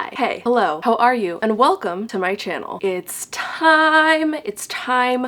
Hi, hey, hello, how are you? And welcome to my channel. It's time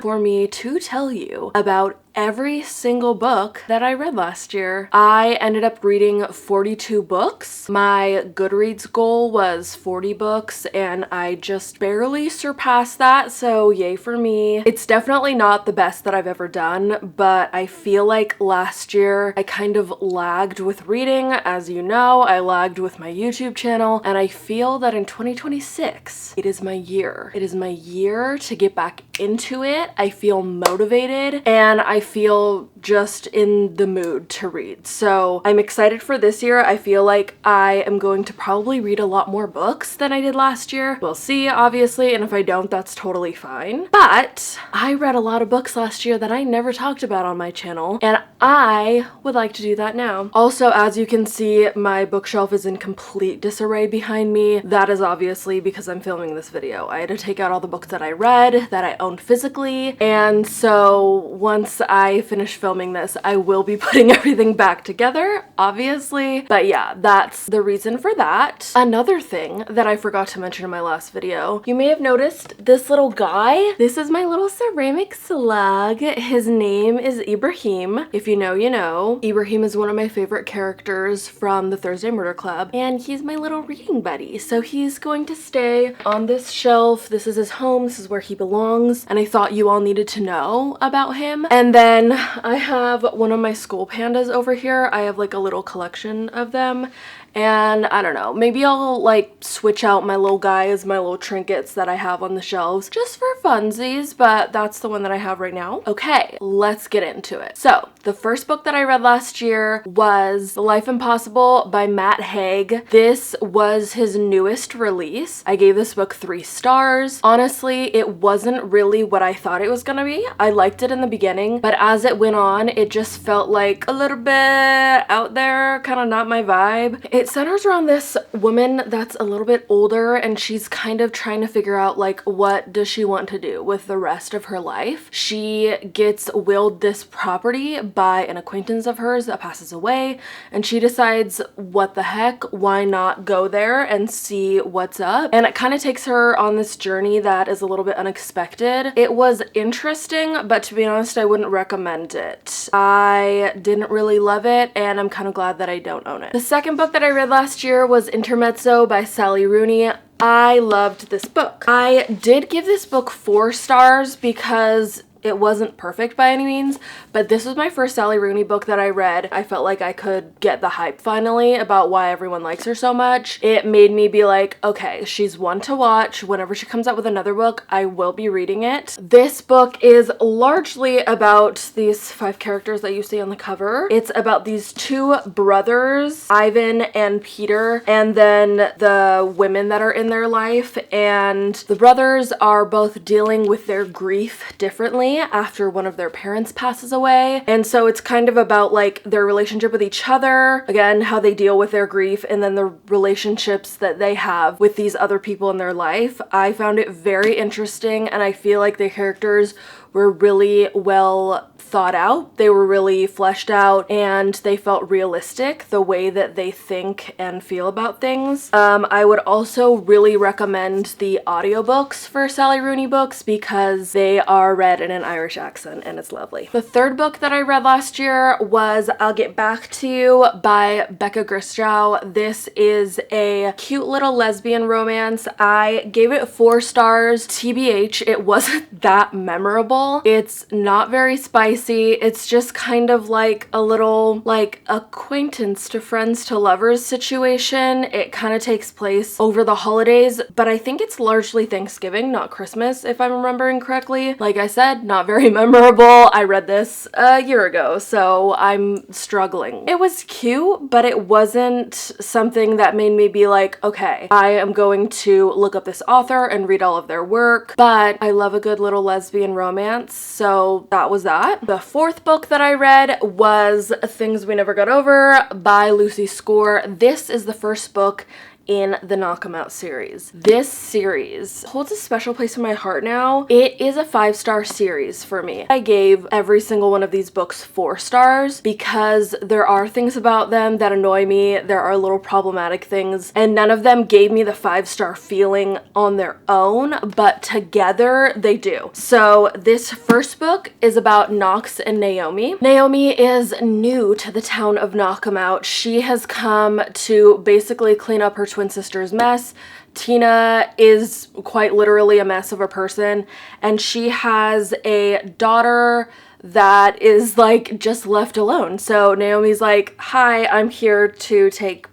for me to tell you about every single book that I read last year. I ended up reading 42 books. My Goodreads goal was 40 books and I just barely surpassed that, so yay for me. It's definitely not the best that I've ever done, but I feel like last year I kind of lagged with reading. As you know, I lagged with my YouTube channel, and I feel that in 2026, it is my year. It is my year to get back into it. I feel motivated and I feel just in the mood to read. So I'm excited for this year. I feel like I am going to probably read a lot more books than I did last year. We'll see, obviously, and if I don't, that's totally fine. But I read a lot of books last year that I never talked about on my channel, and I would like to do that now. Also, as you can see, my bookshelf is in complete disarray behind me. That is obviously because I'm filming this video. I had to take out all the books that I read, that I owned physically, and so once I finish filming this, I will be putting everything back together, obviously. But yeah, that's the reason for that. Another thing that I forgot to mention in my last video, you may have noticed this little guy. This is my little ceramic slug. His name is Ibrahim. If you know, you know. Ibrahim is one of my favorite characters from the Thursday Murder Club, and he's my little reading buddy. So he's going to stay on this shelf. This is his home. This is where he belongs, and I thought you all needed to know about him. And then I have one of my school pandas over here. I have like a little collection of them, and I don't know, maybe I'll like switch out my little guys, my little trinkets that I have on the shelves just for funsies, but that's the one that I have right now. Okay, let's get into it. So the first book that I read last year was The Life Impossible by Matt Haig. This was his newest release. I gave this book 3 stars. Honestly, it wasn't really what I thought it was gonna be. I liked it in the beginning, but as it went on, it just felt like a little bit out there, kind of not my vibe. It centers around this woman that's a little bit older, and she's kind of trying to figure out like what does she want to do with the rest of her life. She gets willed this property by an acquaintance of hers that passes away, and she decides what the heck, why not go there and see what's up. And it kind of takes her on this journey that is a little bit unexpected. It was interesting, but to be honest, I wouldn't recommend it. I didn't really love it, and I'm kind of glad that I don't own it. The second book that I read last year was Intermezzo by Sally Rooney. I loved this book. I did give this book 4 stars because it wasn't perfect by any means, but this was my first Sally Rooney book that I read. I felt like I could get the hype finally about why everyone likes her so much. It made me be like, okay, she's one to watch. Whenever she comes out with another book, I will be reading it. This book is largely about these 5 characters that you see on the cover. It's about these 2 brothers, Ivan and Peter, and then the women that are in their life. And the brothers are both dealing with their grief differently after one of their parents passes away. And so it's kind of about like their relationship with each other, again, how they deal with their grief, and then the relationships that they have with these other people in their life. I found it very interesting, and I feel like the characters were really well thought out. They were really fleshed out, and they felt realistic the way that they think and feel about things. I would also really recommend the audiobooks for Sally Rooney books because they are read in an Irish accent and it's lovely. The third book that I read last year was I'll Get Back to You by Becca Gristow. This is a cute little lesbian romance. I gave it 4 stars. TBH, it wasn't that memorable. It's not very spicy. It's just kind of like a little like acquaintance to friends to lovers situation. It kind of takes place over the holidays, but I think it's largely Thanksgiving, not Christmas, if I'm remembering correctly. Like I said, not very memorable. I read this a year ago, so I'm struggling. It was cute, but it wasn't something that made me be like, okay, I am going to look up this author and read all of their work. But I love a good little lesbian romance, so that was that. The 4th book that I read was Things We Never Got Over by Lucy Score. This is the first book in the Knock 'Em Out series. This series holds a special place in my heart now. It is a 5-star series for me. I gave every single one of these books 4 stars because there are things about them that annoy me. There are little problematic things, and none of them gave me the 5-star feeling on their own, but together they do. So this first book is about Knox and Naomi. Naomi is new to the town of Knock 'Em Out. She has come to basically clean up her twin sister's mess. Tina is quite literally a mess of a person, and she has a daughter that is like just left alone. So Naomi's like, hi, I'm here to take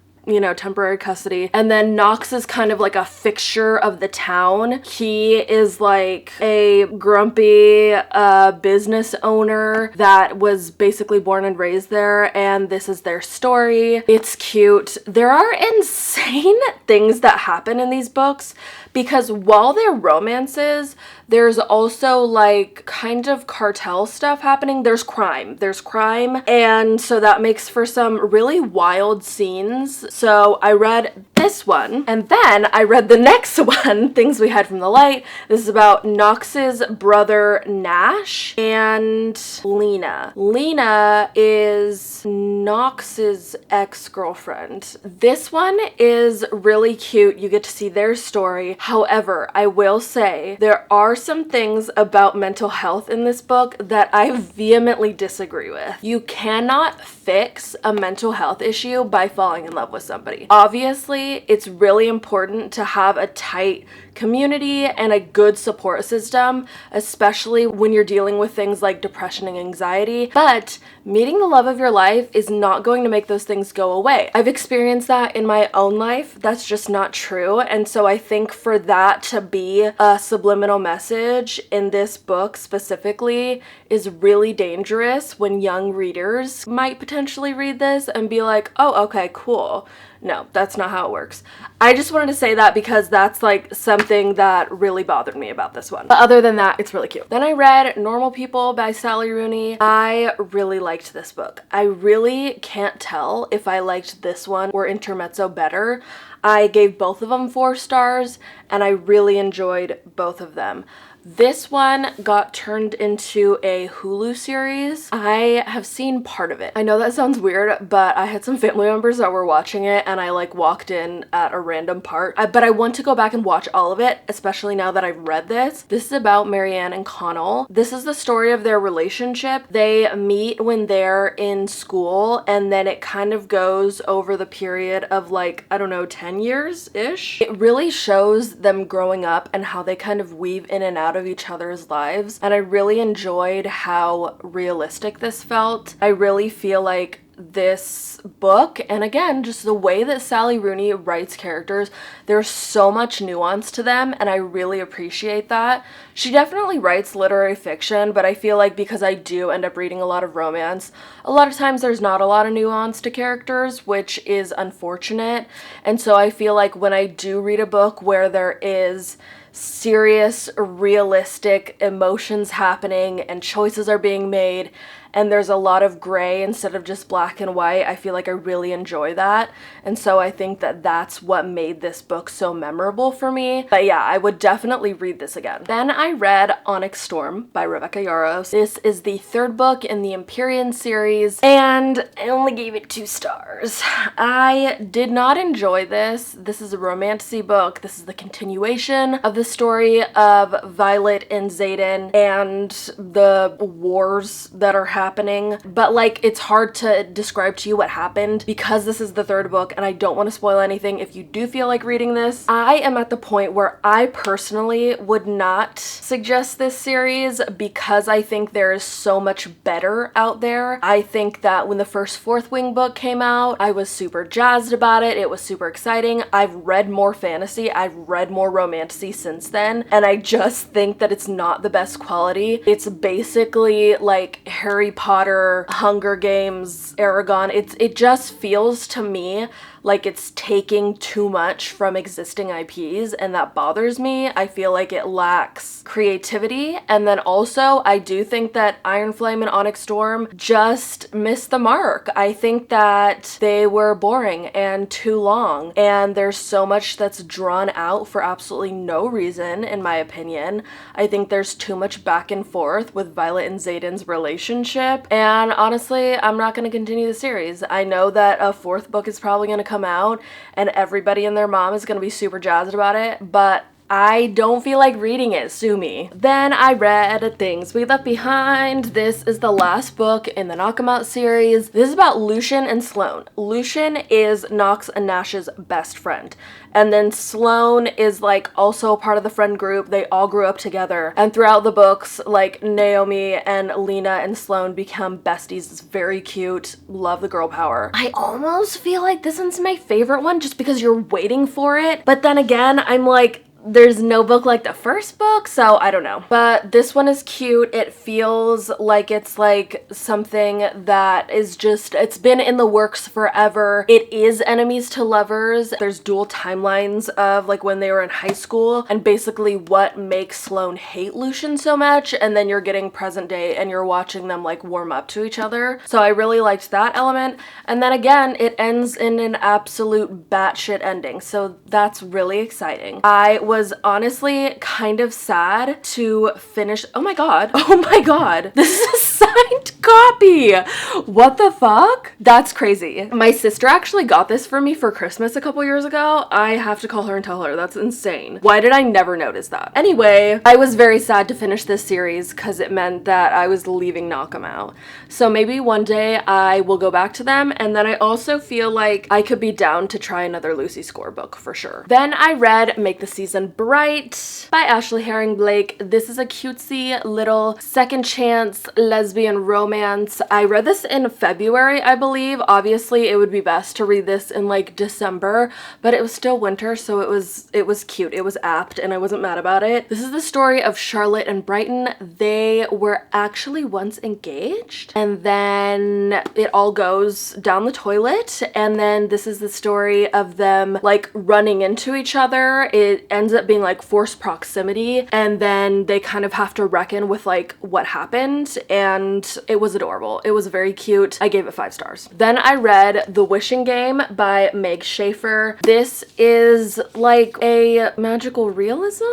temporary custody. And then Knox is kind of like a fixture of the town. He is like a grumpy business owner that was basically born and raised there, and this is their story. It's cute. There are insane things that happen in these books because while they're romances, there's also like kind of cartel stuff happening. There's crime, and so that makes for some really wild scenes. So I read this one, and then I read the next one, Things We Hide from the Light. This is about Knox's brother Nash and Lena. Lena is Knox's ex-girlfriend. This one is really cute. You get to see their story. However, I will say there are some things about mental health in this book that I vehemently disagree with. You cannot fix a mental health issue by falling in love with somebody. Obviously, it's really important to have a tight community and a good support system, especially when you're dealing with things like depression and anxiety, but meeting the love of your life is not going to make those things go away. I've experienced that in my own life. That's just not true. And so I think for that to be a subliminal message in this book specifically is really dangerous when young readers might potentially read this and be like, oh, okay, cool. No, that's not how it works. I just wanted to say that because that's like something that really bothered me about this one. But other than that, it's really cute. Then I read Normal People by Sally Rooney. I really liked this book. I really can't tell if I liked this one or Intermezzo better. I gave both of them 4 stars, and I really enjoyed both of them. This one got turned into a Hulu series. I have seen part of it. I know that sounds weird, but I had some family members that were watching it and I like walked in at a random part. But I want to go back and watch all of it, especially now that I've read this. This is about Marianne and Connell. This is the story of their relationship. They meet when they're in school, and then it kind of goes over the period of like, I don't know, 10 years-ish. It really shows them growing up and how they kind of weave in and out of each other's lives, and I really enjoyed how realistic this felt. I really feel like this book, and again, just the way that Sally Rooney writes characters, there's so much nuance to them, and I really appreciate that. She definitely writes literary fiction, but I feel like because I do end up reading a lot of romance, a lot of times there's not a lot of nuance to characters, which is unfortunate. And so I feel like when I do read a book where there is serious, realistic emotions happening and choices are being made, and there's a lot of gray instead of just black and white, I feel like I really enjoy that. And so I think that that's what made this book so memorable for me. But yeah, I would definitely read this again. Then I read Onyx Storm by Rebecca Yarros. This is the 3rd book in the Empyrean series, and I only gave it 2 stars. I did not enjoy this. This is a romantasy book. This is the continuation of the story of Violet and Xaden and the wars that are happening, but like it's hard to describe to you what happened because this is the 3rd book and I don't want to spoil anything. If you do feel like reading this, I am at the point where I personally would not suggest this series because I think there is so much better out there. I think that when the first Fourth Wing book came out, I was super jazzed about it. It was super exciting. I've read more fantasy, I've read more romantasy since then, and I just think that it's not the best quality. It's basically like Harry Potter, Hunger Games, Aragon. It just feels to me like it's taking too much from existing IPs, and that bothers me. I feel like it lacks creativity. And then also, I do think that Iron Flame and Onyx Storm just missed the mark. I think that they were boring and too long, and there's so much that's drawn out for absolutely no reason, in my opinion. I think there's too much back and forth with Violet and Xaden's relationship, and honestly, I'm not going to continue the series. I know that a fourth book is probably going to come out, and everybody and their mom is going to be super jazzed about it, but I don't feel like reading it, sue me. Then I read Things We Left Behind. This is the last book in the Knock 'Em Out series. This is about Lucien and Sloane. Lucien is Nox and Nash's best friend. And then Sloane is like also part of the friend group. They all grew up together. And throughout the books, like Naomi and Lena and Sloane become besties. It's very cute. Love the girl power. I almost feel like this one's my favorite one just because you're waiting for it. But then again, I'm like, there's no book like the first book, so I don't know. But this one is cute. It feels like it's like something that is just, it's been in the works forever. It is enemies to lovers. There's dual timelines of like when they were in high school and basically what makes Sloane hate Lucien so much, and then you're getting present day and you're watching them like warm up to each other. So I really liked that element. And then again, it ends in an absolute batshit ending, so that's really exciting. I was honestly kind of sad to finish. Oh my god. Oh my god. This is a signed copy. What the fuck? That's crazy. My sister actually got this for me for Christmas a couple years ago. I have to call her and tell her. That's insane. Why did I never notice that? Anyway, I was very sad to finish this series because it meant that I was leaving Knock 'Em Out. So maybe one day I will go back to them, and then I also feel like I could be down to try another Lucy Score book for sure. Then I read Make the Season Bright by Ashley Herring Blake. This is a cutesy little second chance lesbian romance. I read this in February, I believe. Obviously, it would be best to read this in like December, but it was still winter, so it was cute. It was apt, and I wasn't mad about it. This is the story of Charlotte and Brighton. They were actually once engaged, and then it all goes down the toilet, and then this is the story of them like running into each other. It ends up being like forced proximity, and then they kind of have to reckon with like what happened, and it was adorable. It was very cute. I gave it 5 stars. Then I read The Wishing Game by Meg Schaefer. This is like a magical realism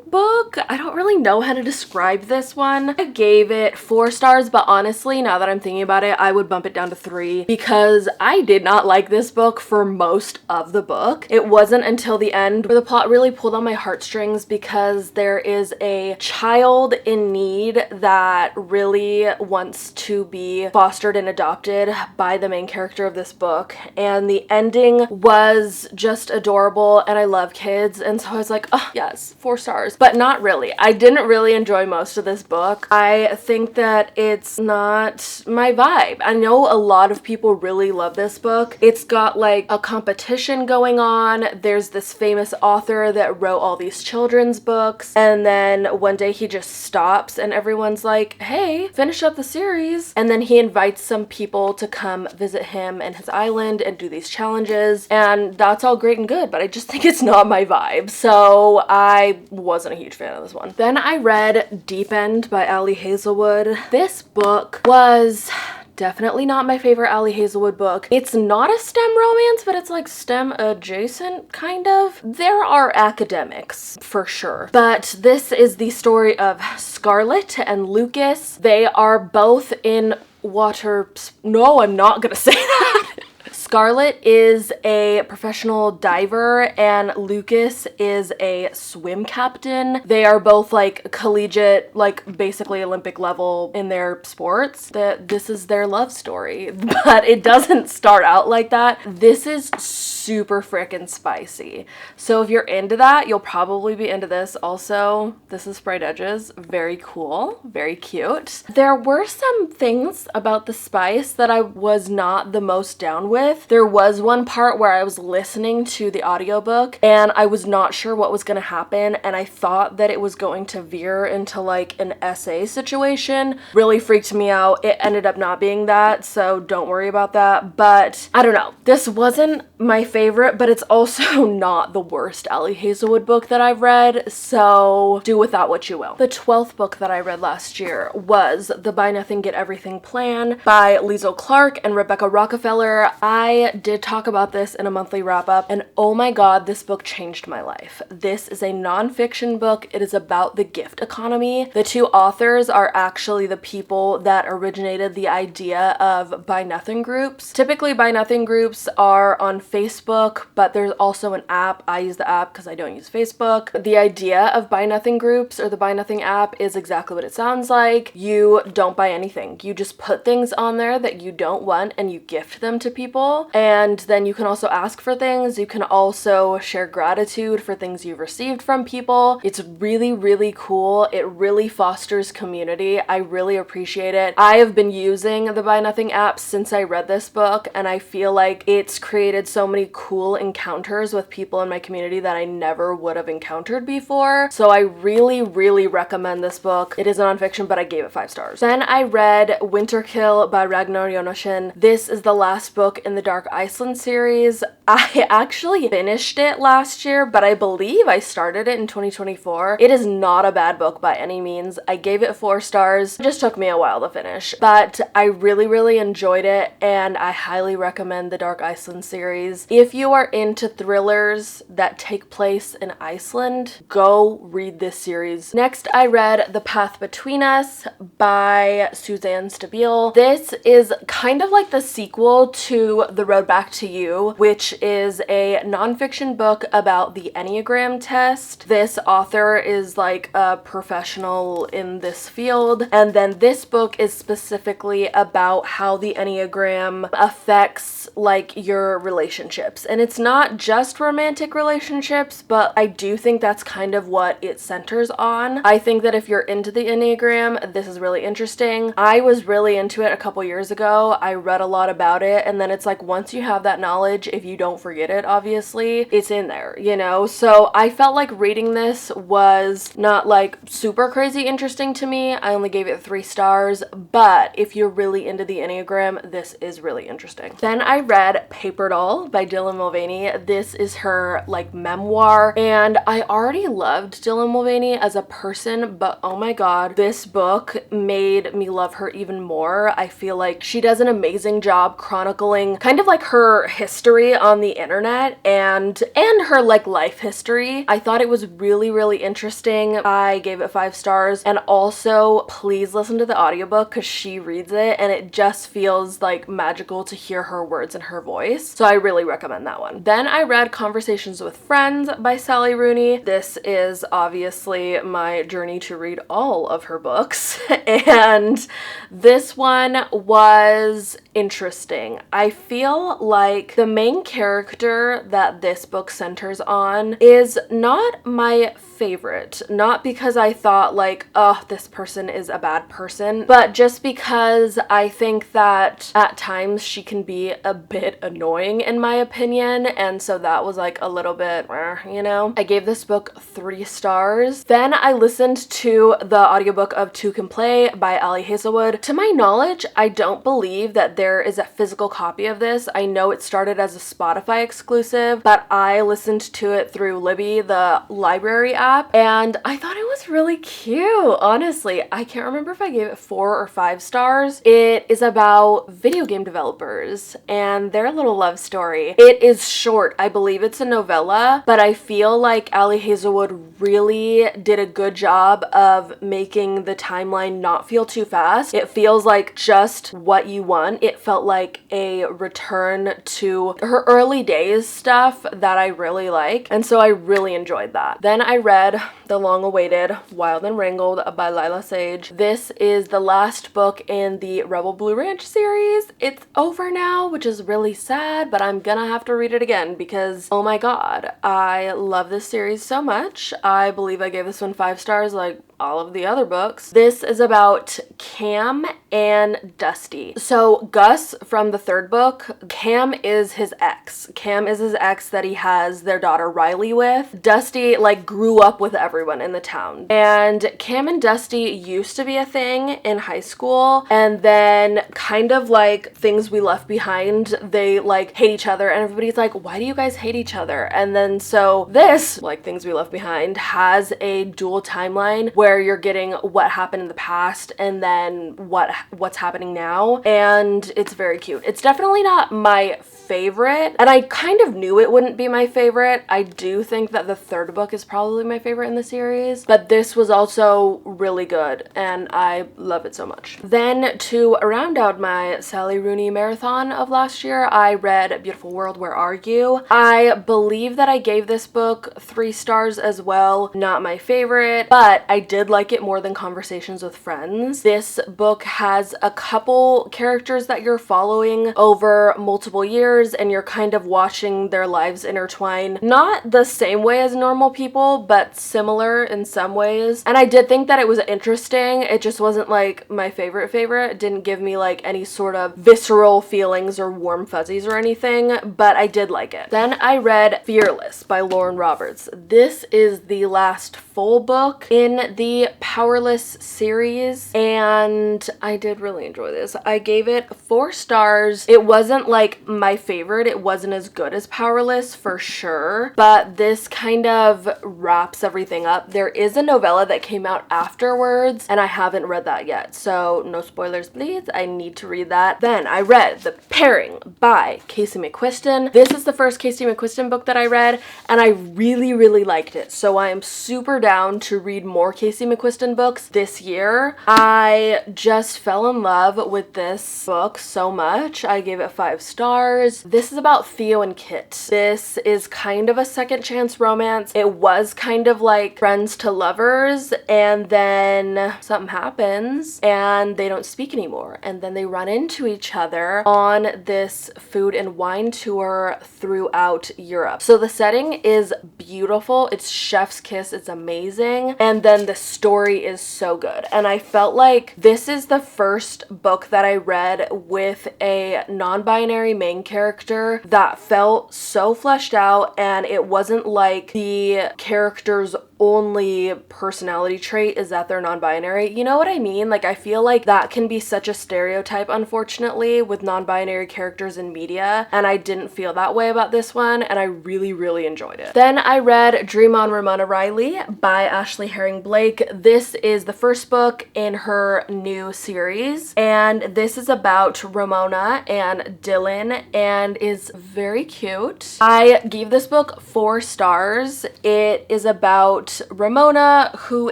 book. I don't really know how to describe this one. I gave it 4 stars, but honestly, now that I'm thinking about it, I would bump it down to 3 because I did not like this book for most of the book. It wasn't until the end where the plot really pulled on my heartstrings because there is a child in need that really wants to be fostered and adopted by the main character of this book, and the ending was just adorable, and I love kids, and so I was like, oh yes, 4 stars. But not really. I didn't really enjoy most of this book. I think that it's not my vibe. I know a lot of people really love this book. It's got like a competition going on. There's this famous author that wrote all these children's books, and then one day he just stops and everyone's like, hey, finish up the series. And then he invites some people to come visit him and his island and do these challenges, and that's all great and good, but I just think it's not my vibe. So I wasn't a huge fan of this one. Then I read Deep End by Ali Hazelwood. This book was definitely not my favorite Ali Hazelwood book. It's not a STEM romance, but it's like STEM adjacent, kind of. There are academics, for sure. But this is the story of Scarlett and Lucas. They are both in water... No, I'm not gonna say that. Scarlett is a professional diver and Lucas is a swim captain. They are both like collegiate, like basically Olympic level in their sports. This is their love story, but it doesn't start out like that. This is super freaking spicy. So if you're into that, you'll probably be into this also. This is Sprayed Edges. Very cool, very cute. There were some things about the spice that I was not the most down with. with. There was one part where I was listening to the audiobook and I was not sure what was going to happen, and I thought that it was going to veer into like an essay situation. Really freaked me out. It ended up not being that, so don't worry about that. But I don't know. This wasn't my favorite, but it's also not the worst Ali Hazelwood book that I've read, so do with that what you will. The 12th book that I read last year was The Buy Nothing Get Everything Plan by Liesl Clark and Rebecca Rockefeller. I did talk about this in a monthly wrap-up, and oh my god, this book changed my life. This is a nonfiction book. It is about the gift economy. The two authors are actually the people that originated the idea of Buy Nothing groups. Typically, Buy Nothing groups are on Facebook, but there's also an app. I use the app because I don't use Facebook. The idea of Buy Nothing groups or the Buy Nothing app is exactly what it sounds like. You don't buy anything. You just put things on there that you don't want and you gift them to people. And then you can also ask for things. You can also share gratitude for things you've received from people. It's really, really cool. It really fosters community. I really appreciate it. I have been using the Buy Nothing app since I read this book, and I feel like it's created so many cool encounters with people in my community that I never would have encountered before. So I really, really recommend this book. It is a nonfiction, but I gave it 5 stars. Then I read Winterkill by Ragnar Jonasson. This is the last book in the Dark Iceland series. I actually finished it last year, but I believe I started it in 2024. It is not a bad book by any means. I gave it 4 stars. It just took me a while to finish, but I really, really enjoyed it, and I highly recommend the Dark Iceland series. If you are into thrillers that take place in Iceland, go read this series. Next, I read The Path Between Us by Suzanne Stabile. This is kind of like the sequel to The Road Back to You, which is a nonfiction book about the Enneagram test. This author is like a professional in this field, and then this book is specifically about how the Enneagram affects like your relationships. And it's not just romantic relationships, but I do think that's kind of what it centers on. I think that if you're into the Enneagram, this is really interesting. I was really into it a couple years ago. I read a lot about it, and then it's like once you have that knowledge, if you don't forget it, obviously, it's in there, you know? So I felt like reading this was not like super crazy interesting to me. I only gave it 3 stars, but if you're really into the Enneagram, this is really interesting. Then I read Paper Doll by Dylan Mulvaney. This is her like memoir, and I already loved Dylan Mulvaney as a person, but oh my god, this book made me love her even more. I feel like she does an amazing job chronicling kind of like her history on the internet and her like life history. I thought it was really, really interesting. I gave it 5 stars, and also please listen to the audiobook because she reads it and it just feels like magical to hear her words and her voice. So I really recommend that one. Then I read Conversations with Friends by Sally Rooney. This is obviously my journey to read all of her books, and this one was interesting. I feel like the main character that this book centers on is not my favorite. Not because I thought like, oh, this person is a bad person, but just because I think that at times she can be a bit annoying in my opinion, and so that was like a little bit, you know? I gave this book 3 stars. Then I listened to the audiobook of Two Can Play by Ali Hazelwood. To my knowledge, I don't believe that there is a physical copy of this. I know it started as a Spotify exclusive, but I listened to it through Libby, the library app, and I thought it was really cute. Honestly, I can't remember if I gave it 4 or 5 stars. It is about video game developers and their little love story. It is short. I believe it's a novella, but I feel like Ali Hazelwood really did a good job of making the timeline not feel too fast. It feels like just what you want. It felt like a return to her early days stuff that I really like, and so I really enjoyed that. Then I read the long-awaited Wild and Wrangled by Lila Sage. This is the last book in the Rebel Blue Ranch series. It's over now, which is really sad, but I'm gonna have to read it again because, oh my god, I love this series so much. I believe I gave this one 5 stars like all of the other books. This is about Cam and Dusty. So Gus from the 3rd book, Cam is his ex. Cam is his ex that he has their daughter Riley with. Dusty like grew up with everyone in the town. And Cam and Dusty used to be a thing in high school, and then kind of like Things We Left Behind, they like hate each other, and everybody's like, why do you guys hate each other? And then so this, like Things We Left Behind, has a dual timeline where you're getting what happened in the past and then what's happening now, and it's very cute. It's definitely not my favorite, and I kind of knew it wouldn't be my favorite. I do think that the third book is probably my favorite in the series, but this was also really good and I love it so much. Then to round out my Sally Rooney marathon of last year, I read Beautiful World, Where Are You? I believe that I gave this book 3 stars as well. Not my favorite, but I did like it more than Conversations with Friends. This book has a couple characters that you're following over multiple years, and you're kind of watching their lives intertwine. Not the same way as normal people, but similar in some ways. And I did think that it was interesting. It just wasn't like my favorite. It didn't give me like any sort of visceral feelings or warm fuzzies or anything, but I did like it. Then I read Fearless by Lauren Roberts. This is the last full book in the Powerless series, and I did really enjoy this. I gave it 4 stars. It wasn't like my favorite. It wasn't as good as Powerless for sure, but this kind of wraps everything up. There is a novella that came out afterwards, and I haven't read that yet, so no spoilers please. I need to read that. Then I read The Pairing by Casey McQuiston. This is the first Casey McQuiston book that I read, and I really liked it, so I am super down to read more Casey McQuiston books this year. I just fell in love with this book so much. I gave it 5 stars. This is about Theo and Kit. This is kind of a second chance romance. It was kind of like friends to lovers, and then something happens and they don't speak anymore, and then they run into each other on this food and wine tour throughout Europe. So the setting is beautiful. It's chef's kiss. It's amazing. And then the story is so good. And I felt like this is the first book that I read with a non-binary main character that felt so fleshed out, and it wasn't like the character's only personality trait is that they're non-binary. You know what I mean? Like, I feel like that can be such a stereotype, unfortunately, with non-binary characters in media, and I didn't feel that way about this one, and I really enjoyed it. Then I read Dream On, Ramona Riley by Ashley Herring Blake. This is the first book in her new series, and this is about Ramona and Dylan, and is very cute. I gave this book 4 stars. It is about Ramona, who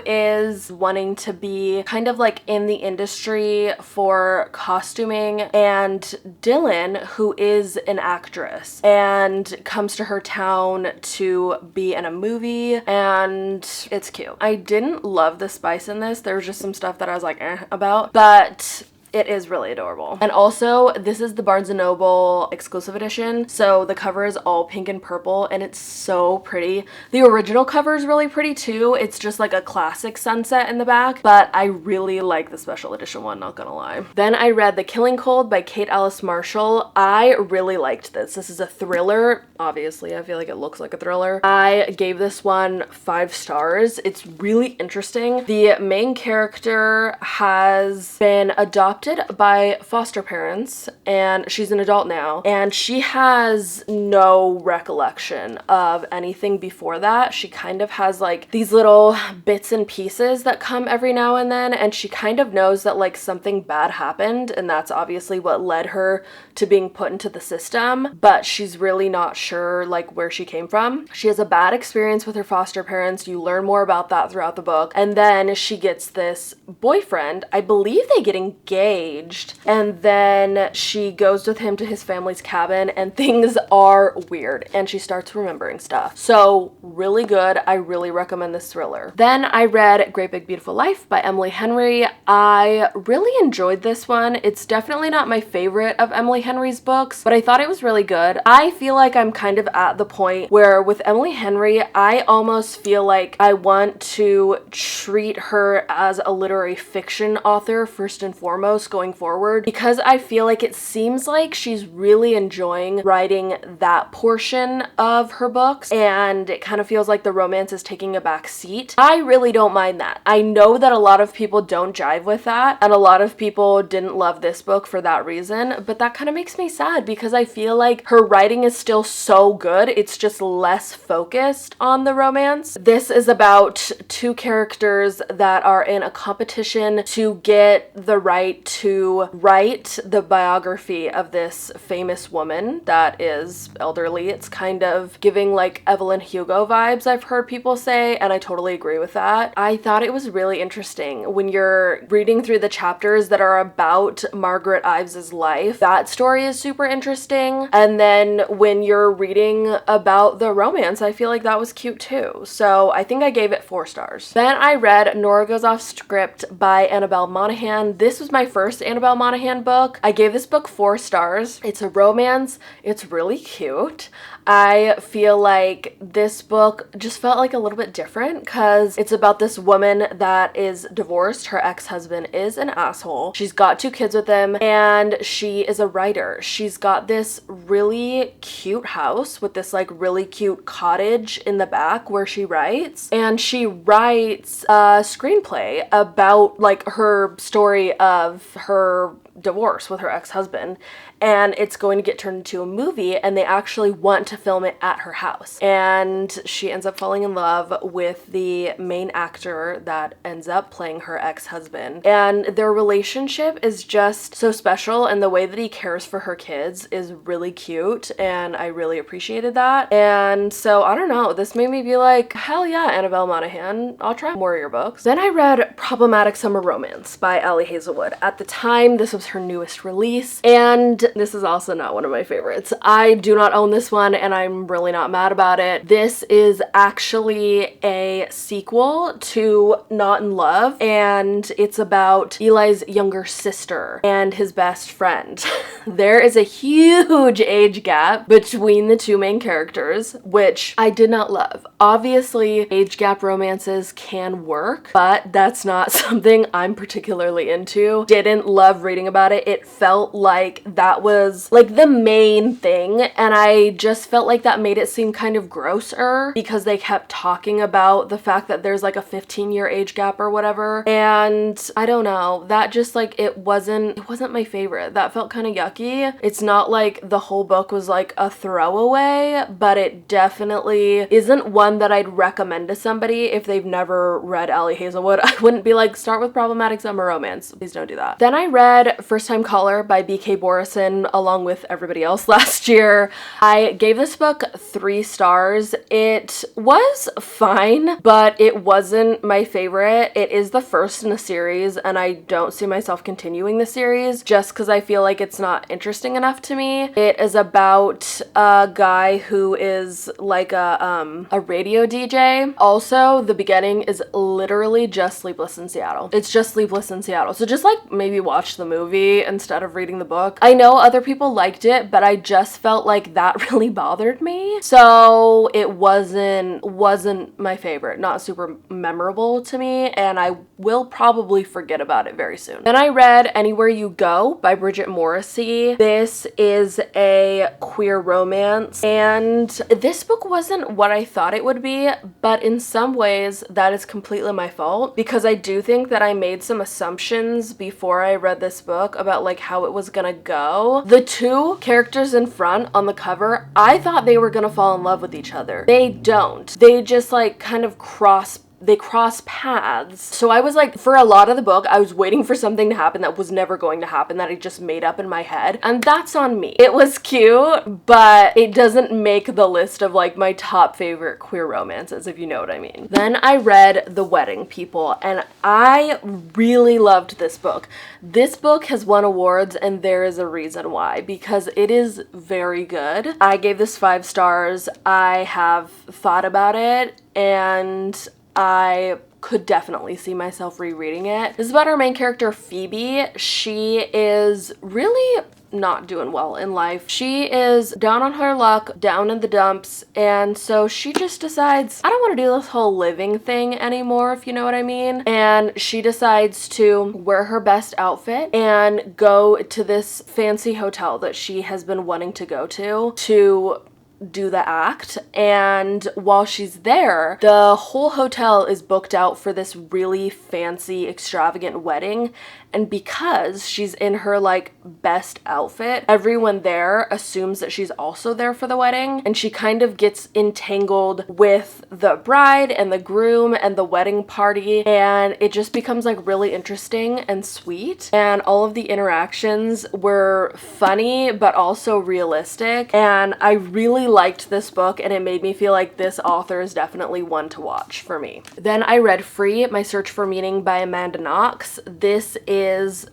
is wanting to be kind of like in the industry for costuming, and Dylan, who is an actress and comes to her town to be in a movie, and it's cute. I didn't love the spice in this. There was just some stuff that I was like about, but it is really adorable. And also, this is the Barnes & Noble exclusive edition, so the cover is all pink and purple, and it's so pretty. The original cover is really pretty too. It's just like a classic sunset in the back, but I really like the special edition one, not gonna lie. Then I read The Killing Cold by Kate Alice Marshall. I really liked this. This is a thriller. Obviously, I feel like it looks like a thriller. I gave this one 5 stars. It's really interesting. The main character has been adopted by foster parents, and she's an adult now, and she has no recollection of anything before that. She kind of has like these little bits and pieces that come every now and then, and she kind of knows that like something bad happened, and that's obviously what led her to being put into the system, but she's really not sure like where she came from. She has a bad experience with her foster parents. You learn more about that throughout the book, and then she gets this boyfriend. I believe they get engaged, and then she goes with him to his family's cabin, and things are weird, and she starts remembering stuff. So really good. I really recommend this thriller. Then I read Great Big Beautiful Life by Emily Henry. I really enjoyed this one. It's definitely not my favorite of Emily Henry's books, but I thought it was really good. I feel like I'm kind of at the point where with Emily Henry, I almost feel like I want to treat her as a literary fiction author first and foremost, post going forward, because I feel like it seems like she's really enjoying writing that portion of her books, and it kind of feels like the romance is taking a back seat. I really don't mind that. I know that a lot of people don't jive with that, and a lot of people didn't love this book for that reason, but that kind of makes me sad because I feel like her writing is still so good. It's just less focused on the romance. This is about two characters that are in a competition to get the right to write the biography of this famous woman that is elderly. It's kind of giving like Evelyn Hugo vibes, I've heard people say, and I totally agree with that. I thought it was really interesting when you're reading through the chapters that are about Margaret Ives's life. That story is super interesting. And then when you're reading about the romance, I feel like that was cute too. So I think I gave it 4 stars. Then I read Nora Goes Off Script by Annabelle Monaghan. This was my first Annabelle Monaghan book. I gave this book 4 stars. It's a romance. It's really cute. I feel like this book just felt like a little bit different because it's about this woman that is divorced. Her ex-husband is an asshole. She's got 2 kids with him, and she is a writer. She's got this really cute house with this like really cute cottage in the back where she writes, and she writes a screenplay about like her story of her divorce with her ex-husband, and it's going to get turned into a movie, and they actually want to film it at her house. And she ends up falling in love with the main actor that ends up playing her ex-husband, and their relationship is just so special, and the way that he cares for her kids is really cute, and I really appreciated that. And so I don't know, this made me be like, hell yeah, Annabelle Monaghan, I'll try more of your books. Then I read Problematic Summer Romance by Ali Hazelwood. At the time, this was her newest release, and this is also not one of my favorites. I do not own this one, and I'm really not mad about it. This is actually a sequel to Not in Love, and it's about Eli's younger sister and his best friend. There is a huge age gap between the 2 main characters, which I did not love. Obviously, age gap romances can work, but that's not something I'm particularly into. Didn't love reading about it. It felt like that was like the main thing, and I just felt like that made it seem kind of grosser because they kept talking about the fact that there's like a 15-year age gap or whatever, and I don't know, that just like it wasn't my favorite. That felt kind of yucky. It's not like the whole book was like a throwaway, but it definitely isn't one that I'd recommend to somebody if they've never read Ali Hazelwood. I wouldn't be like, start with Problematic Summer Romance. Please don't do that. Then I read First Time Caller by B.K. Borison along with everybody else last year. I gave this book 3 stars. It was fine, but it wasn't my favorite. It is the first in a series, and I don't see myself continuing the series just because I feel like it's not interesting enough to me. It is about a guy who is like a radio DJ. Also, the beginning is literally just Sleepless in Seattle. It's just Sleepless in Seattle. So just like maybe watch the movie instead of reading the book. I know other people liked it, but I just felt like that really bothered me. So it wasn't my favorite, not super memorable to me, and I will probably forget about it very soon. Then I read Anywhere You Go by Bridget Morrissey. This is a queer romance, and this book wasn't what I thought it would be, but in some ways that is completely my fault because I do think that I made some assumptions before I read this book about like how it was gonna go. The 2 characters in front on the cover, I thought they were gonna fall in love with each other. They don't. They just like kind of cross paths. So I was like, for a lot of the book, I was waiting for something to happen that was never going to happen, that I just made up in my head. And that's on me. It was cute, but it doesn't make the list of like my top favorite queer romances, if you know what I mean. Then I read The Wedding People, and I really loved this book. This book has won awards, and there is a reason why, because it is very good. I gave this 5 stars. I have thought about it, and I could definitely see myself rereading it. This is about our main character, Phoebe. She is really not doing well in life. She is down on her luck, down in the dumps, and so she just decides, I don't want to do this whole living thing anymore, if you know what I mean. And she decides to wear her best outfit and go to this fancy hotel that she has been wanting to go to do the act. And while she's there, the whole hotel is booked out for this really fancy, extravagant wedding. And because she's in her like best outfit, everyone there assumes that she's also there for the wedding, and she kind of gets entangled with the bride and the groom and the wedding party, and it just becomes like really interesting and sweet. And all of the interactions were funny but also realistic, and I really liked this book, and it made me feel like this author is definitely one to watch for me. Then I read Free, My Search for Meaning by Amanda Knox. This is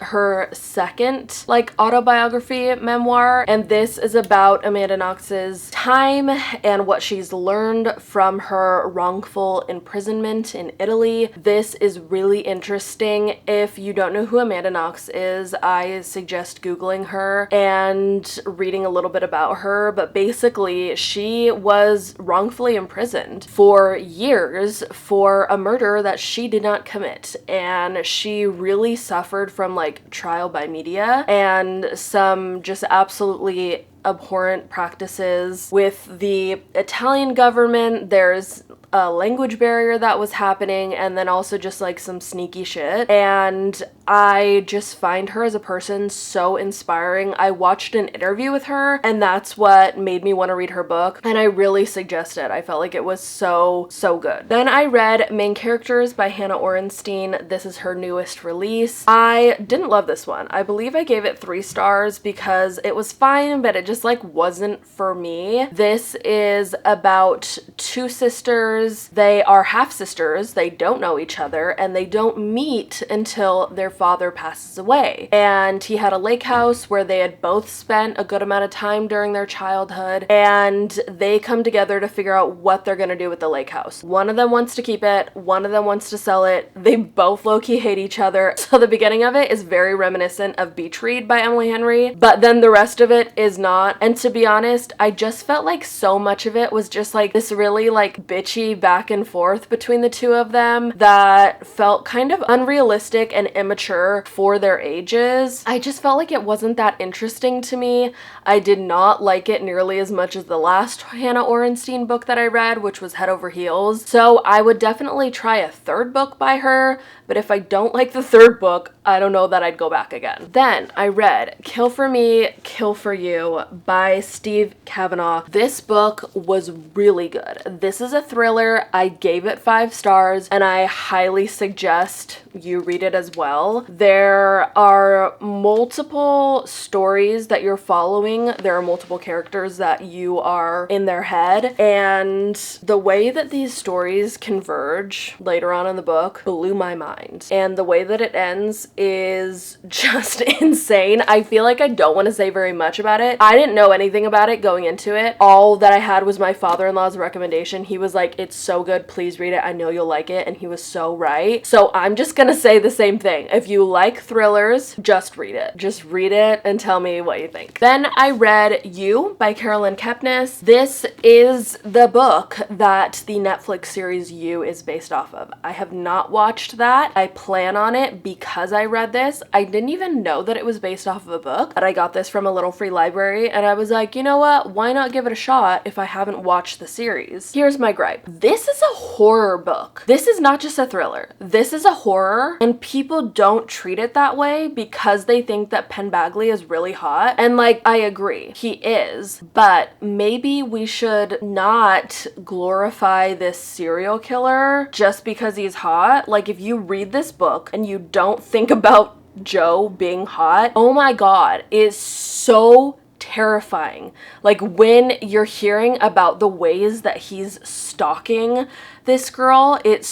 her second like autobiography memoir, and this is about Amanda Knox's time and what she's learned from her wrongful imprisonment in Italy. This is really interesting. If you don't know who Amanda Knox is, I suggest googling her and reading a little bit about her, but basically she was wrongfully imprisoned for years for a murder that she did not commit, and she really suffered from like trial by media and some just absolutely abhorrent practices with the Italian government. There's a language barrier that was happening, and then also just like some sneaky shit. And I just find her as a person so inspiring. I watched an interview with her, and that's what made me want to read her book, and I really suggest it. I felt like it was so good. Then I read Main Characters by Hannah Orenstein. This is her newest release. I didn't love this one. I believe I gave it 3 stars because it was fine, but it just like wasn't for me. This is about 2 sisters. They are half sisters. They don't know each other, and they don't meet until their father passes away. And he had a lake house where they had both spent a good amount of time during their childhood, and they come together to figure out what they're gonna do with the lake house. One of them wants to keep it, one of them wants to sell it. They both low-key hate each other. So the beginning of it is very reminiscent of Beach Read by Emily Henry, but then the rest of it is not. And to be honest, I just felt like so much of it was just like this really like bitchy back and forth between the two of them that felt kind of unrealistic and immature for their ages. I just felt like it wasn't that interesting to me. I did not like it nearly as much as the last Hannah Orenstein book that I read, which was Head Over Heels. So I would definitely try a 3rd book by her, but if I don't like the 3rd book, I don't know that I'd go back again. Then I read Kill for Me, Kill for You by Steve Kavanaugh. This book was really good. This is a thriller. I gave it 5 stars, and I highly suggest you read it as well. There are multiple stories that you're following. There are multiple characters that you are in their head, and the way that these stories converge later on in the book blew my mind. And the way that it ends is just insane. I feel like I don't want to say very much about it. I didn't know anything about it going into it. All that I had was my father-in-law's recommendation. He was like, it's so good, please read it, I know you'll like it, and he was so right. So I'm just gonna say the same thing. If you like thrillers, just read it. Just read it and tell me what you think. Then I read You by Carolyn Kepnes. This is the book that the Netflix series You is based off of. I have not watched that. I plan on it because I read this. I didn't even know that it was based off of a book, but I got this from a little free library, and I was like, you know what? Why not give it a shot if I haven't watched the series? Here's my gripe. This is a horror book. This is not just a thriller. This is a horror, and people don't treat it that way because they think that Penn Badgley is really hot. And like, I agree, he is, but maybe we should not glorify this serial killer just because he's hot. Like, if you read this book and you don't think about Joe being hot, oh my god, it's so terrifying. Like, when you're hearing about the ways that he's stalking this girl, it's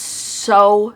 so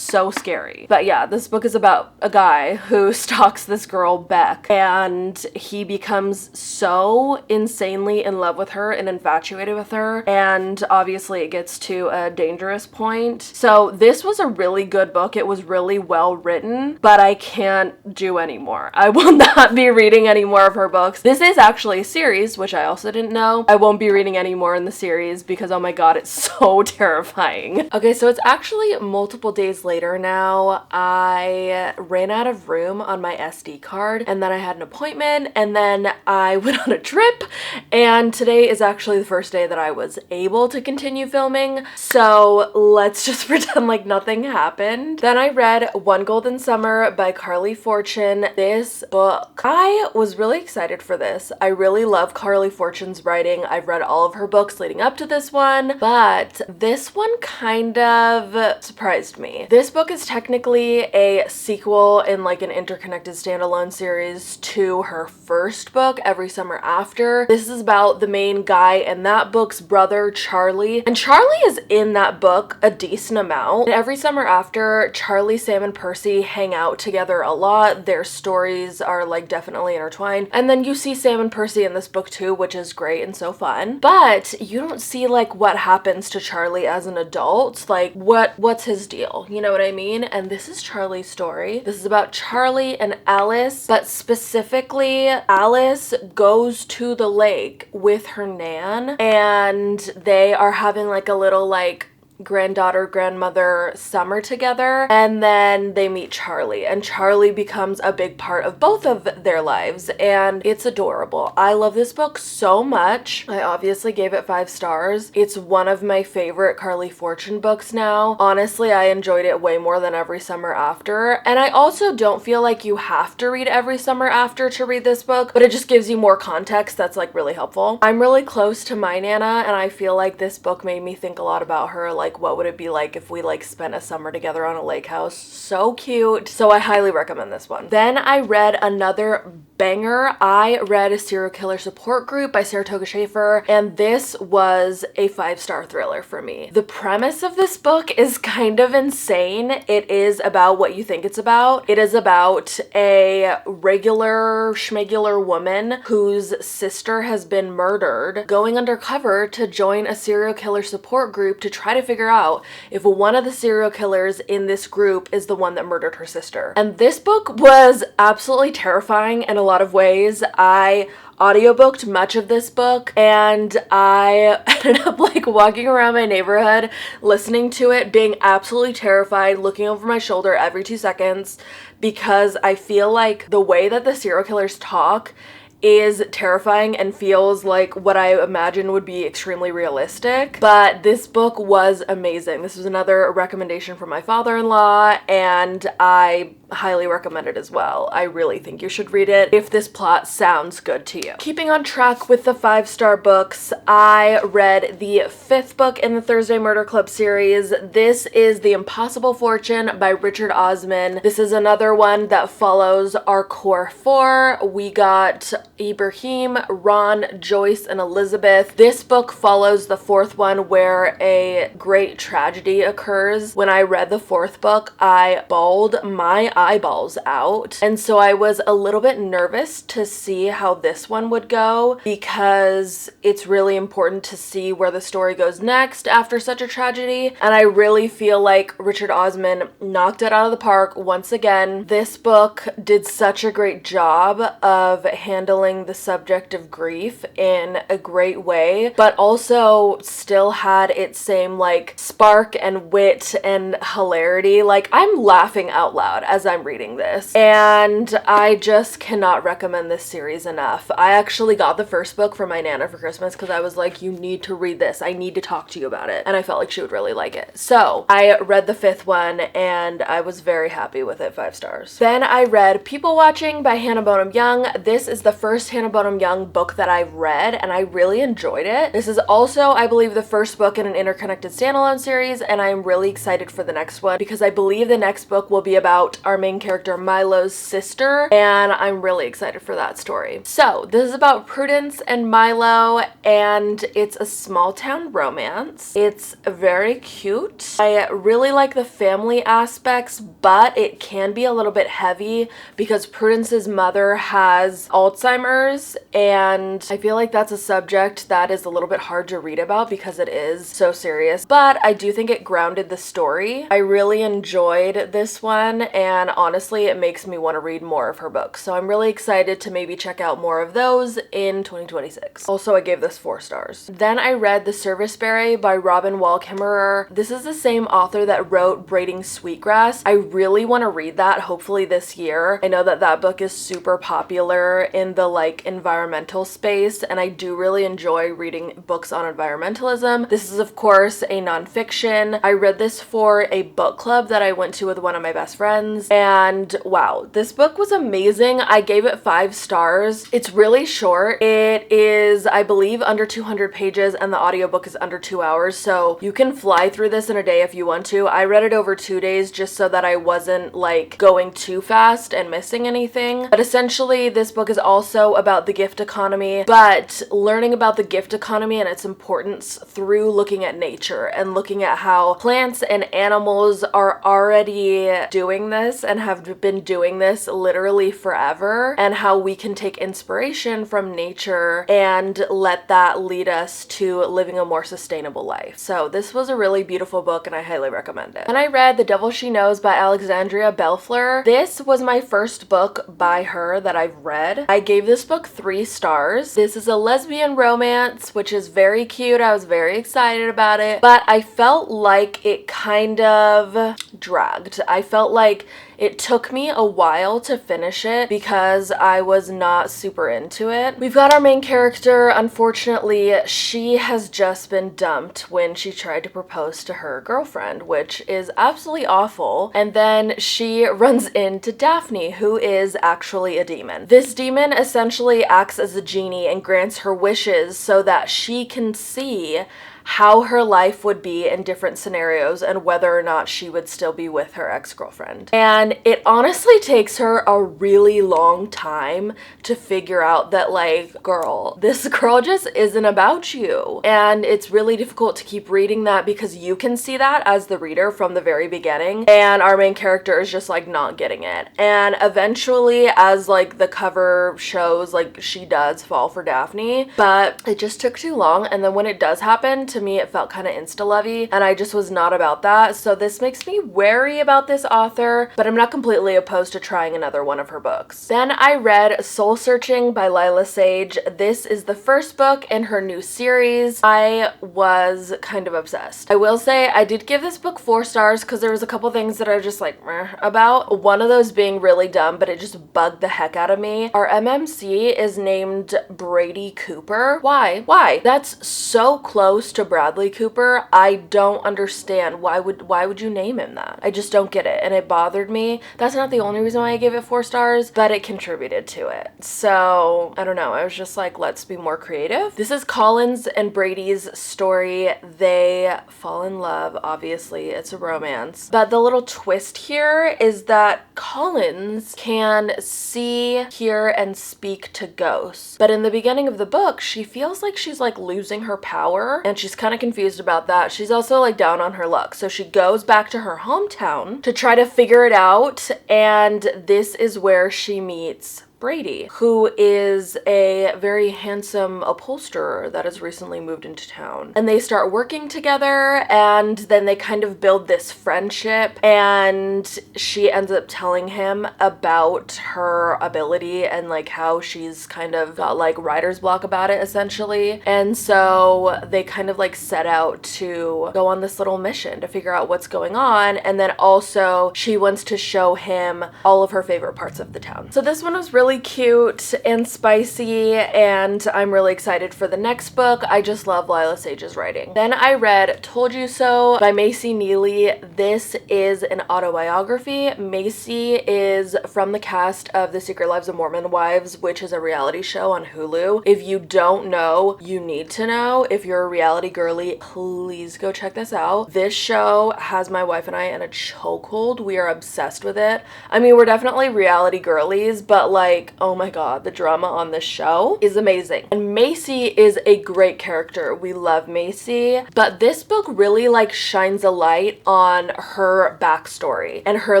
scary. But yeah, this book is about a guy who stalks this girl, Beck, and he becomes so insanely in love with her and infatuated with her, and obviously it gets to a dangerous point. So this was a really good book. It was really well written, but I can't do anymore. I will not be reading any more of her books. This is actually a series, which I also didn't know. I won't be reading any more in the series because, oh my god, it's so terrifying. Okay, so it's actually multiple days later now. I ran out of room on my SD card, and then I had an appointment, and then I went on a trip, and today is actually the first day that I was able to continue filming, so let's just pretend like nothing happened. Then I read One Golden Summer by Carley Fortune. This book, I was really excited for this. I really love Carley Fortune's writing. I've read all of her books leading up to this one, but this one kind of surprised me. This book is technically a sequel in like an interconnected standalone series to her first book, Every Summer After. This is about the main guy and that book's brother, Charlie. And Charlie is in that book a decent amount. In Every Summer After, Charlie, Sam, and Percy hang out together a lot. Their stories are like definitely intertwined. And then you see Sam and Percy in this book too, which is great and so fun. But you don't see like what happens to Charlie as an adult. Like what's his deal? You know what I mean? And this is Charlie's story. This is about Charlie and Alice, but specifically Alice goes to the lake with her nan, and they are having like a little like granddaughter, grandmother summer together, and then they meet Charlie, and Charlie becomes a big part of both of their lives, and it's adorable. I love this book so much. I obviously gave it 5 stars. It's one of my favorite Carley Fortune books now. Honestly, I enjoyed it way more than Every Summer After, and I also don't feel like you have to read Every Summer After to read this book, but it just gives you more context that's like really helpful. I'm really close to my Nana, and I feel like this book made me think a lot about her. Like, what would it be like if we like spent a summer together on a lake house? So cute. So I highly recommend this one. Then I read another banger. I read A Serial Killer Support Group by Saratoga Schaefer, and this was a 5-star thriller for me. The premise of this book is kind of insane. It is about what you think it's about. It is about a regular schmegular woman whose sister has been murdered, going undercover to join a serial killer support group to try to figure out if one of the serial killers in this group is the one that murdered her sister. And this book was absolutely terrifying in a lot of ways. I audiobooked much of this book, and I ended up like walking around my neighborhood listening to it, being absolutely terrified, looking over my shoulder every 2 seconds, because I feel like the way that the serial killers talk is terrifying and feels like what I imagine would be extremely realistic. But this book was amazing. This was another recommendation from my father-in-law, and I highly recommend it as well. I really think you should read it if this plot sounds good to you. Keeping on track with the 5-star books, I read the 5th book in the Thursday Murder Club series. This is The Impossible Fortune by Richard Osman. This is another one that follows our core 4. We got Ibrahim, Ron, Joyce, and Elizabeth. This book follows the 4th one where a great tragedy occurs. When I read the 4th book, I bawled my eyeballs out, and so I was a little bit nervous to see how this one would go, because it's really important to see where the story goes next after such a tragedy, and I really feel like Richard Osman knocked it out of the park once again. This book did such a great job of handling the subject of grief in a great way, but also still had its same like spark and wit and hilarity. Like, I'm laughing out loud as I'm reading this, and I just cannot recommend this series enough. I actually got the 1st book for my Nana for Christmas because I was like, you need to read this. I need to talk to you about it, and I felt like she would really like it. So I read the 5th one, and I was very happy with it. 5 stars. Then I read People Watching by Hannah Bonham Young. This is the first Hannah Bonham Young book that I've read, and I really enjoyed it. This is also, I believe, the 1st book in an interconnected standalone series, and I am really excited for the next one because I believe the next book will be about our our main character Milo's sister, and I'm really excited for that story. So this is about Prudence and Milo, and it's a small town romance. It's very cute. I really like the family aspects, but it can be a little bit heavy because Prudence's mother has Alzheimer's, and I feel like that's a subject that is a little bit hard to read about because it is so serious, but I do think it grounded the story. I really enjoyed this one, and honestly it makes me want to read more of her books, so I'm really excited to maybe check out more of those in 2026. Also, I gave this 4 stars. Then I read The Serviceberry by Robin Wall Kimmerer. This is the same author that wrote Braiding Sweetgrass. I really want to read that, hopefully this year. I know that that book is super popular in the like environmental space, and I do really enjoy reading books on environmentalism. This is of course a nonfiction. I read this for a book club that I went to with one of my best friends, and wow, this book was amazing. I gave it 5 stars. It's really short. It is, I believe, under 200 pages, and the audiobook is under 2 hours, so you can fly through this in a day if you want to. I read it over 2 days just so that I wasn't like going too fast and missing anything. But essentially this book is also about the gift economy, but learning about the gift economy and its importance through looking at nature and looking at how plants and animals are already doing this and have been doing this literally forever, and how we can take inspiration from nature and let that lead us to living a more sustainable life. So this was a really beautiful book and I highly recommend it. And I read The Devil She Knows by Alexandria Bellfleur. This was my first book by her that I've read. I gave this book 3 stars. This is a lesbian romance, which is very cute. I was very excited about it, but I felt like it kind of dragged. I felt like it took me a while to finish it because I was not super into it. We've got our main character. Unfortunately, she has just been dumped when she tried to propose to her girlfriend, which is absolutely awful. And then she runs into Daphne, who is actually a demon. This demon essentially acts as a genie and grants her wishes so that she can see how her life would be in different scenarios and whether or not she would still be with her ex-girlfriend. And it honestly takes her a really long time to figure out that, like, girl, this girl just isn't about you. And it's really difficult to keep reading that because you can see that as the reader from the very beginning, and our main character is just like not getting it. And eventually, as like the cover shows, like she does fall for Daphne, but it just took too long. And then when it does happen, to me it felt kind of insta-lovey, and I just was not about that. So this makes me wary about this author, but I'm not completely opposed to trying another one of her books. Then I read Soul Searching by Lila Sage. This is the first book in her new series. I was kind of obsessed. I will say I did give this book 4 stars because there was a couple things that I was just like meh about. One of those being really dumb, but it just bugged the heck out of me. Our MMC is named Brady Cooper. Why? Why? That's so close to Bradley Cooper. I don't understand. Why would you name him that? I just don't get it, and it bothered me. That's not the only reason why I gave it 4 stars, but it contributed to it. So I don't know, I was just like, let's be more creative. This is Collins and Brady's story. They fall in love, obviously it's a romance, but the little twist here is that Collins can see, hear, and speak to ghosts, but in the beginning of the book she feels like she's like losing her power, and she's kind of confused about that. She's also like down on her luck, so she goes back to her hometown to try to figure it out, and this is where she meets Brady, who is a very handsome upholsterer that has recently moved into town. And they start working together, and then they kind of build this friendship, and she ends up telling him about her ability and like how she's kind of got like writer's block about it essentially. And so they kind of like set out to go on this little mission to figure out what's going on, and then also she wants to show him all of her favorite parts of the town. So this one was really really cute and spicy, and I'm really excited for the next book. I just love Lila Sage's writing. Then I read Told You So by Macy Neely. This is an autobiography. Macy is from the cast of The Secret Lives of Mormon Wives, which is a reality show on Hulu. If you don't know, you need to know. If you're a reality girly, please go check this out. This show has my wife and I in a chokehold. We are obsessed with it. I mean, we're definitely reality girlies, but like, oh my god, the drama on this show is amazing. And Macy is a great character. We love Macy, but this book really like shines a light on her backstory and her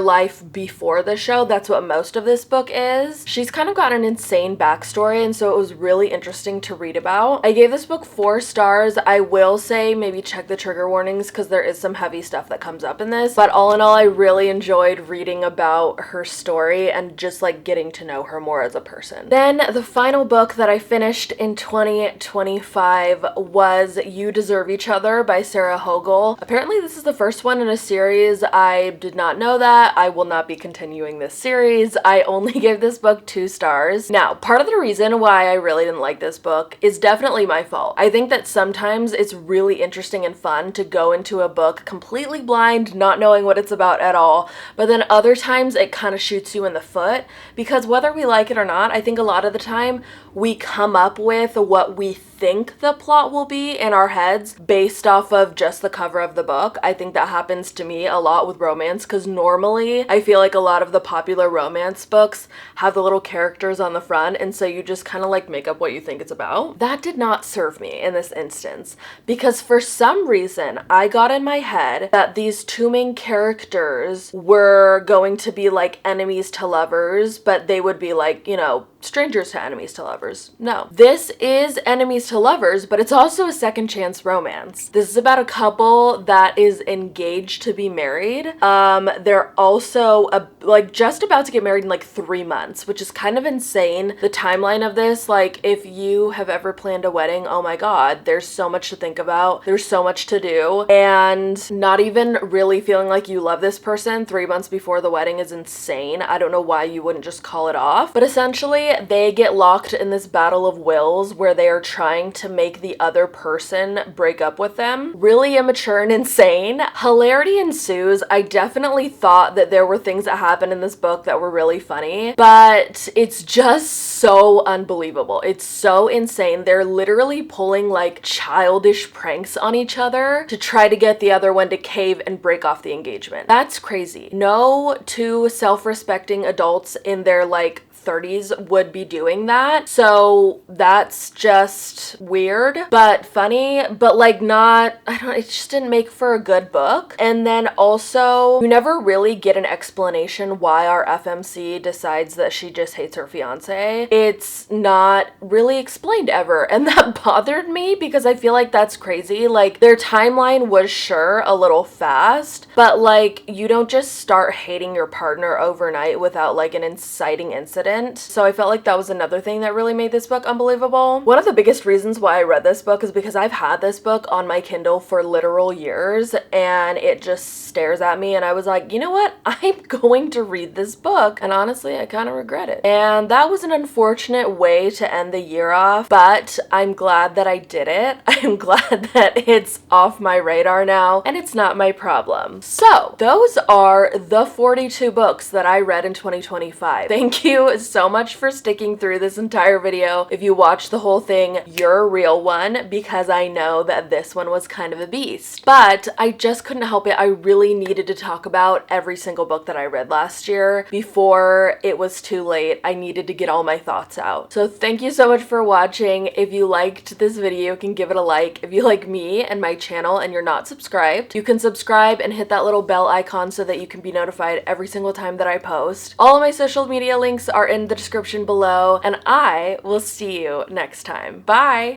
life before the show. That's what most of this book is. She's kind of got an insane backstory, and so it was really interesting to read about. I gave this book 4 stars. I will say maybe check the trigger warnings because there is some heavy stuff that comes up in this, but all in all, I really enjoyed reading about her story and just like getting to know her more as a person. Then the final book that I finished in 2025 was You Deserve Each Other by Sarah Hogle. Apparently this is the first one in a series. I did not know that. I will not be continuing this series. I only gave this book 2 stars. Now, part of the reason why I really didn't like this book is definitely my fault. I think that sometimes it's really interesting and fun to go into a book completely blind, not knowing what it's about at all, but then other times it kind of shoots you in the foot, because whether we like it or not, I think a lot of the time we come up with what we think the plot will be in our heads based off of just the cover of the book. I think that happens to me a lot with romance, because normally I feel like a lot of the popular romance books have the little characters on the front, and so you just kind of like make up what you think it's about. That did not serve me in this instance, because for some reason I got in my head that these 2 main characters were going to be like enemies to lovers, but they would be like, you know, strangers to enemies to lovers. No. This is enemies to lovers, but it's also a second chance romance. This is about a couple that is engaged to be married. They're also like just about to get married in like 3 months, which is kind of insane. The timeline of this, like if you have ever planned a wedding, oh my god, there's so much to think about. There's so much to do, and not even really feeling like you love this person 3 months before the wedding is insane. I don't know why you wouldn't just call it off, but essentially they get locked in this battle of wills where they are trying to make the other person break up with them. Really immature and insane. Hilarity ensues. I definitely thought that there were things that happened in this book that were really funny, but it's just so unbelievable. It's so insane. They're literally pulling like childish pranks on each other to try to get the other one to cave and break off the engagement. That's crazy. No 2 self-respecting adults in their like 30s would be doing that. So that's just weird, but funny, but like not, I don't, it just didn't make for a good book. And then also, you never really get an explanation why our FMC decides that she just hates her fiance. It's not really explained ever. And that bothered me because I feel like that's crazy. Like their timeline was sure a little fast, but like you don't just start hating your partner overnight without like an inciting incident. So I felt like that was another thing that really made this book unbelievable. One of the biggest reasons why I read this book is because I've had this book on my Kindle for literal years, and it just stares at me, and I was like, you know what? I'm going to read this book, and honestly, I kind of regret it. And that was an unfortunate way to end the year off, but I'm glad that I did it. I'm glad that it's off my radar now, and it's not my problem. So those are the 42 books that I read in 2025. Thank you so much for sticking through this entire video. If you watched the whole thing, you're a real one, because I know that this one was kind of a beast. But I just couldn't help it. I really needed to talk about every single book that I read last year before it was too late. I needed to get all my thoughts out. So thank you so much for watching. If you liked this video, you can give it a like. If you like me and my channel and you're not subscribed, you can subscribe and hit that little bell icon so that you can be notified every single time that I post. All of my social media links are in the description below, and I will see you next time. Bye!